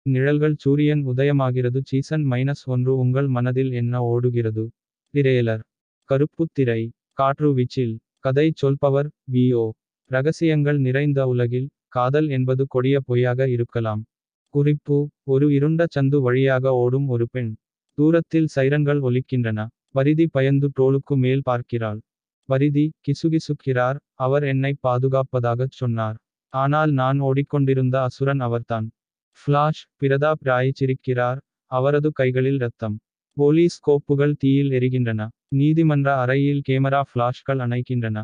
நிழல்கள் சூரியன் உதயமாகிறது சீசன் -1 உங்கள் மனதில் என்ன ஓடுகிறது. திரையலர். கருப்புத் திரை. காற்று வீச்சில். கதை சொல்பவர் வி.ஓ. ரகசியங்கள் நிறைந்த உலகில் காதல் என்பது கொடிய பொய்யாக இருக்கலாம். குறிப்பு: ஒரு இருண்ட சந்து வழியாக ஓடும் ஒரு பெண். தூரத்தில் சைரன்கள் ஒலிக்கின்றன. பரிதி பயந்து டோலுக்கு மேல் பார்க்கிறாள். பரிதி கிசுகிசுக்கிறார். அவர் என்னை பாதுகாப்பதாகச் சொன்னார். ஆனால் நான் ஓடிக்கொண்டிருந்த அசுரன் அவர்தான். ஃப்ளாஷ்: பிரதாப் ராய் சிரிக்கிறார். அவரது கைகளில் ரத்தம். போலீஸ் கோப்புகள் தீயில் எரிகின்றன. நீதிமன்ற அறையில் கேமரா ஃப்ளாஷ்கள் அணைக்கின்றன.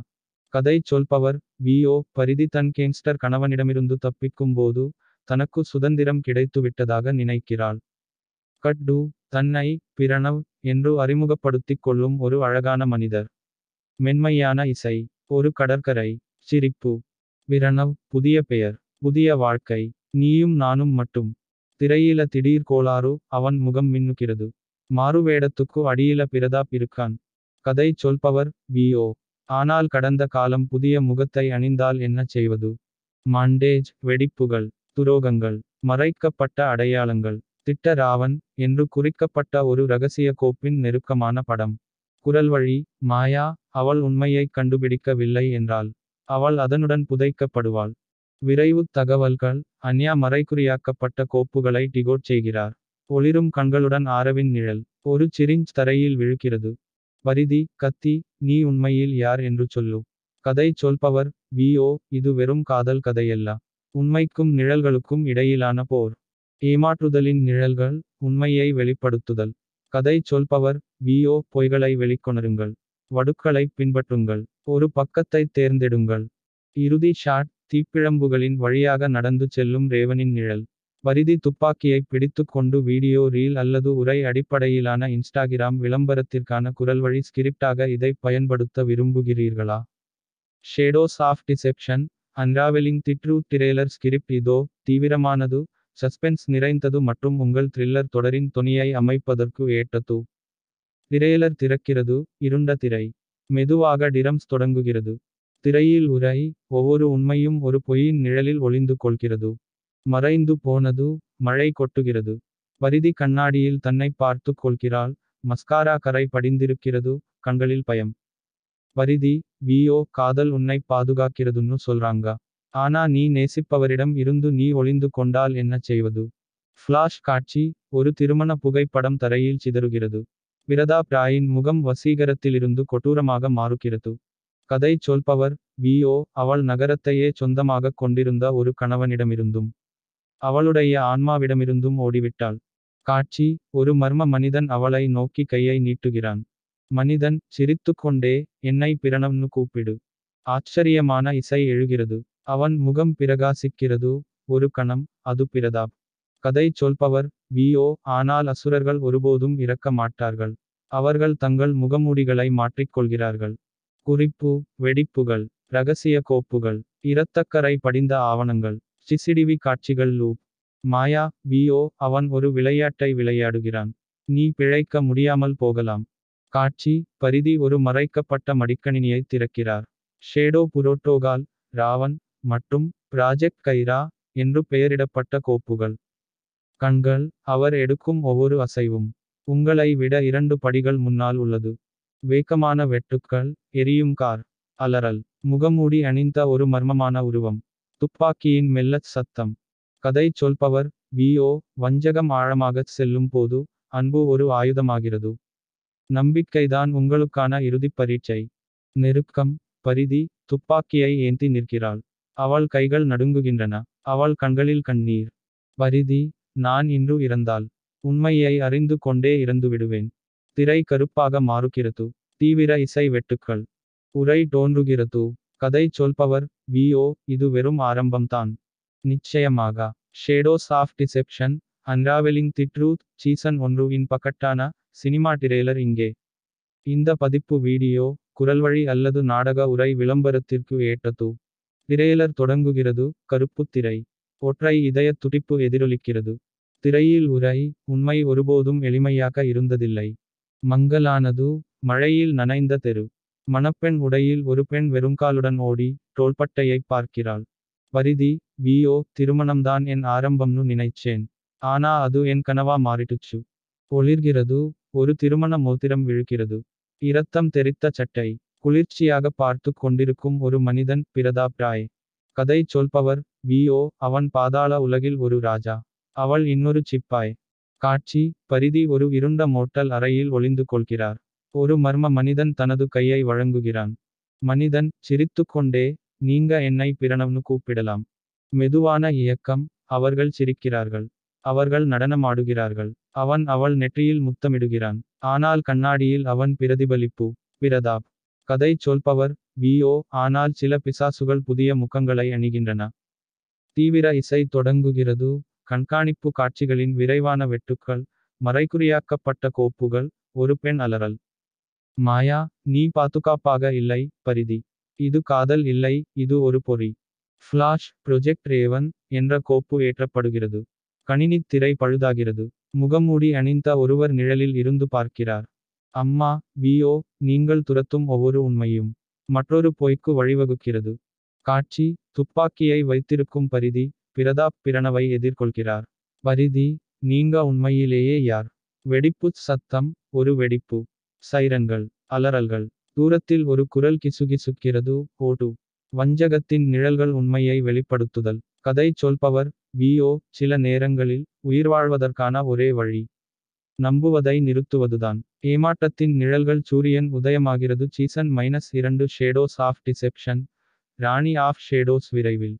கதை சொல்பவர் வி.ஓ. பரிதி தன் கேங்ஸ்டர் கணவனிடமிருந்து தப்பிக்கும் போது தனக்கு சுதந்திரம் கிடைத்துவிட்டதாக நினைக்கிறாள். கட்டு: தன்னை பிரணவ் என்று அறிமுகப்படுத்திக் கொள்ளும் ஒரு அழகான மனிதர். மென்மையான இசை. ஒரு கடற்கரை. சிரிப்பு. பிரணவ் புதிய பெயர். புதிய வாழ்க்கை. நீயும் நானும் மட்டும். திரையில திடீர் கோளாறு. அவன் முகம் மின்னுகிறது. மாறுவேடத்துக்கு அடியில பிரதாப் இருக்கான். கதை சொல்பவர் வி.ஓ. ஆனால் கடந்த காலம் புதிய முகத்தை அணிந்தால் என்ன செய்வது. மாண்டேஜ். வெடிப்புகள். துரோகங்கள். மறைக்கப்பட்ட அடையாளங்கள். திட்ட ராவன் என்று குறிக்கப்பட்ட ஒரு ரகசிய கோப்பின் நெருக்கமான படம். குரல்வழி: மாயா. அவள் உண்மையைக் கண்டுபிடிக்கவில்லை என்றால் அவள் அதனுடன் புதைக்கப்படுவாள். விரைவுத் தகவல்கள்: அன்யா மறைகுறியாக்கப்பட்ட கோப்புகளை டிகோட் செய்கிறார். ஒளிரும் கண்களுடன் ஆரவின் நிழல். ஒரு சிரிஞ்ச் தரையில் விழுகிறது. பரிதி: கத்தி, நீ உண்மையில் யார் என்று சொல்லு. கதை சொல்பவர் வி.ஓ. இது வெறும் காதல் கதையல்ல. உண்மைக்கும் நிழல்களுக்கும் இடையிலான போர். ஏமாற்றுதலின் நிழல்கள். உண்மையை வெளிப்படுத்துதல். கதை சொல்பவர் வி.ஓ. பொய்களை வெளிக்கொணருங்கள். வடுக்களைப் பின்பற்றுங்கள். ஒரு பக்கத்தைத் தேர்ந்தெடுங்கள். இறுதி ஷாட்: தீப்பிழம்புகளின் வழியாக நடந்து செல்லும் ரேவனின் நிழல். பரிதி துப்பாக்கியைப் பிடித்துக் கொண்டு வீடியோ ரீல் அல்லது உரை அடிப்படையிலான இன்ஸ்டாகிராம் விளம்பரத்திற்கான குரல்வழி ஸ்கிரிப்டாக இதைப் பயன்படுத்த விரும்புகிறீர்களா? Shadows of deception unraveling the truth trailer script இதோ. தீவிரமானது, சஸ்பென்ஸ் நிறைந்தது மற்றும் உங்கள் த்ரில்லர் தொடரின் தொனியை அமைப்பதற்கு ஏற்றது. ட்ரெய்லர் திறக்கிறது. இருண்ட திரை. மெதுவாக டிரம்ஸ் தொடங்குகிறது. திரையில் உரை. ஒவ்வொரு உண்மையும் ஒரு பொய்யின் நிழலில் ஒளிந்து கொள்கிறது. மறைந்து போனது. மழை கொட்டுகிறது. பரிதி கண்ணாடியில் தன்னைப் பார்த்துக் கொள்கிறாள். மஸ்காரா கரை படிந்திருக்கிறது. கண்களில் பயம். பரிதி: வி.ஓ. காதல் உன்னைப் பாதுகாக்கிறதுன்னு சொல்றாங்க. ஆனா நீ நேசிப்பவரிடம் இருந்து நீ ஒளிந்து கொண்டால் என்ன செய்வது. ஃப்ளாஷ் காட்சி: ஒரு திருமண புகைப்படம் தரையில் சிதறுகிறது. பிரதாப் ராயின் முகம் வசீகரத்திலிருந்து கொடூரமாக மாறுகிறது. கதை சொல்பவர் வி.ஓ. அவள் நகரத்தையே சொந்தமாகக் கொண்டிருந்த ஒரு கணவனிடமிருந்தும் அவளுடைய ஆன்மாவிடமிருந்தும் ஓடிவிட்டாள். காட்சி: ஒரு மர்ம மனிதன் அவளை நோக்கி கையை நீட்டுகிறான். மனிதன் சிரித்துக்கொண்டே என்னை பிரணவ்னு கூப்பிடு. ஆச்சரியமான இசை எழுகிறது. அவன் முகம் பிரகாசிக்கிறது. ஒரு கணம். அது பிரதாப். கதை சொல்பவர் வி.ஓ. ஆனால் அசுரர்கள் ஒருபோதும் இறக்க மாட்டார்கள். அவர்கள் தங்கள் முகமூடிகளை மாற்றிக்கொள்கிறார்கள். குறிப்பு: வெடிப்புகள். ரகசிய கோப்புகள். இரத்தக்கரை படிந்த ஆவணங்கள். சிசிடிவி காட்சிகள் லூப். மாயா: வி.ஓ. அவன் ஒரு விளையாட்டை விளையாடுகிறான். நீ பிழைக்க முடியாமல் போகலாம். காட்சி: பரிதி ஒரு மறைக்கப்பட்ட மடிக்கணினியை திறக்கிறார். ஷேடோ புரோட்டோகால், ராவன் மற்றும் ப்ராஜெக்ட் கைரா என்று பெயரிடப்பட்ட கோப்புகள். கண்கள். அவர் எடுக்கும் ஒவ்வொரு அசைவும் உங்களை விட 2 படிகள் முன்னால் உள்ளது. வேகமான வெட்டுக்கள். எரியும் கார். அலறல். முகமூடி அணிந்த ஒரு மர்மமான உருவம். துப்பாக்கியின் மெல்லச் சத்தம். கதை சொல்பவர் வி.ஓ. வஞ்சகம் ஆழமாகச் செல்லும் போது அன்பு ஒரு ஆயுதமாகிறது. நம்பிக்கைதான் உங்களுக்கான இறுதிப் பரீட்சை. நெருக்கம். பரிதி துப்பாக்கியை ஏந்தி நிற்கிறாள். அவள் கைகள் நடுங்குகின்றன. அவள் கண்களில் கண்ணீர். பரிதி: நான் இன்று இறந்தால் உண்மையை அறிந்து கொண்டே இறந்துவிடுவேன். திரை கருப்பாக மாறுகிறது. தீவிர இசை வெட்டுக்கள். உரை தோன்றுகிறது. கதை சொல்பவர் வி.ஓ. இது வெறும் ஆரம்பம்தான். நிச்சயமாக. Shadows of deception unraveling the truth season 1 இன் பக்கட்டான சினிமா ட்ரெய்லர் இங்கே. இந்த பதிப்பு வீடியோ, குரல்வழி அல்லது நாடக உரை விளம்பரத்திற்கு ஏற்றது. ட்ரெய்லர் தொடங்குகிறது. கருப்புத் திரை. ஒற்றை இதயத் துடிப்பு எதிரொலிக்கிறது. திரையில் உரை. உண்மை ஒருபோதும் எளிமையாக இருந்ததில்லை. மங்கலானது. மழையில் நனைந்த தெரு. மணப்பெண் உடையில் ஒரு பெண் வெறுங்காலுடன் ஓடி தோள்பட்டையைப் பார்க்கிறாள். பரிதி: வி.ஓ. திருமணம்தான் என் ஆரம்பம்னு நினைச்சேன். ஆனா அது என் கனவா மாறிட்டுச்சு. ஒளிர்கிறது. ஒரு திருமண மோதிரம் விழுகிறது. இரத்தம் தெறித்த சட்டை. குளிர்ச்சியாக பார்த்து கொண்டிருக்கும் ஒரு மனிதன். பிரதாப் ராய். கதை சொல்பவர் வி.ஓ. அவன் பாதாள உலகில் ஒரு ராஜா. அவள் இன்னொரு சிப்பாய். காட்சி பரிதி ஒரு இருண்ட மோட்டல் அறையில் ஒளிந்து கொள்கிறார். ஒரு மர்ம மனிதன் தனது கையை வழங்குகிறான். மனிதன் சிரித்துக்கொண்டே நீங்க என்னை பிரணவ்னு கூப்பிடலாம். மெதுவான இயக்கம். அவர்கள் சிரிக்கிறார்கள். அவர்கள் நடனமாடுகிறார்கள். அவன் அவள் நெற்றியில் முத்தமிடுகிறான். ஆனால் கண்ணாடியில் அவன் பிரதிபலிப்பு. பிரதாப். கதை சொல்பவர் வி.ஓ. ஆனால் சில பிசாசுகள் புதிய முகங்களை அணிகின்றன. தீவிர இசை தொடங்குகிறது. கண்காணிப்பு காட்சிகளின் விரைவான வெட்டுக்கள். மறைகுறியாக்கப்பட்ட கோப்புகள். ஒரு பெண் அலறல். மாயா, நீ பாதுகாப்பாக இல்லை. பரிதி. இது காதல் இல்லை, இது ஒரு பொறி. ஃப்ளாஷ் ப்ரொஜெக்ட் ரேவன் என்ற கோப்பு ஏற்றப்படுகிறது. கணினித் திரை பழுதாகிறது. முகமூடி அணிந்த ஒருவர் நிழலில் இருந்து பார்க்கிறார். அம்மா, வி.ஓ. நீங்கள் துரத்தும் ஒவ்வொரு உண்மையும் மற்றொரு பொய்க்கு வழிவகுக்கிறது. காட்சி துப்பாக்கியை வைத்திருக்கும் பரிதி. பிரதாப் பிரணவை எதிர்கொள்கிறார். பரிதி, நீங்க உண்மையிலேயே யார்? வெடிப்புச் சத்தம். ஒரு வெடிப்பு. சைரன்கள். அலறல்கள். தூரத்தில் ஒரு குரல் கிசுகிசுக்கிறது. ஓடு. வஞ்சகத்தின் நிழல்கள் உண்மையை வெளிப்படுத்துதல். கதை சொல்பவர் வி.ஓ. சில நேரங்களில் உயிர்வாழ்வதற்கான ஒரே வழி நம்புவதை நிறுத்துவதுதான். ஏமாற்றத்தின் நிழல்கள். சூரியன் உதயமாகிறது. Season -2 shadows of deception. ராணி ஆஃப் ஷேடோஸ் விரைவில்.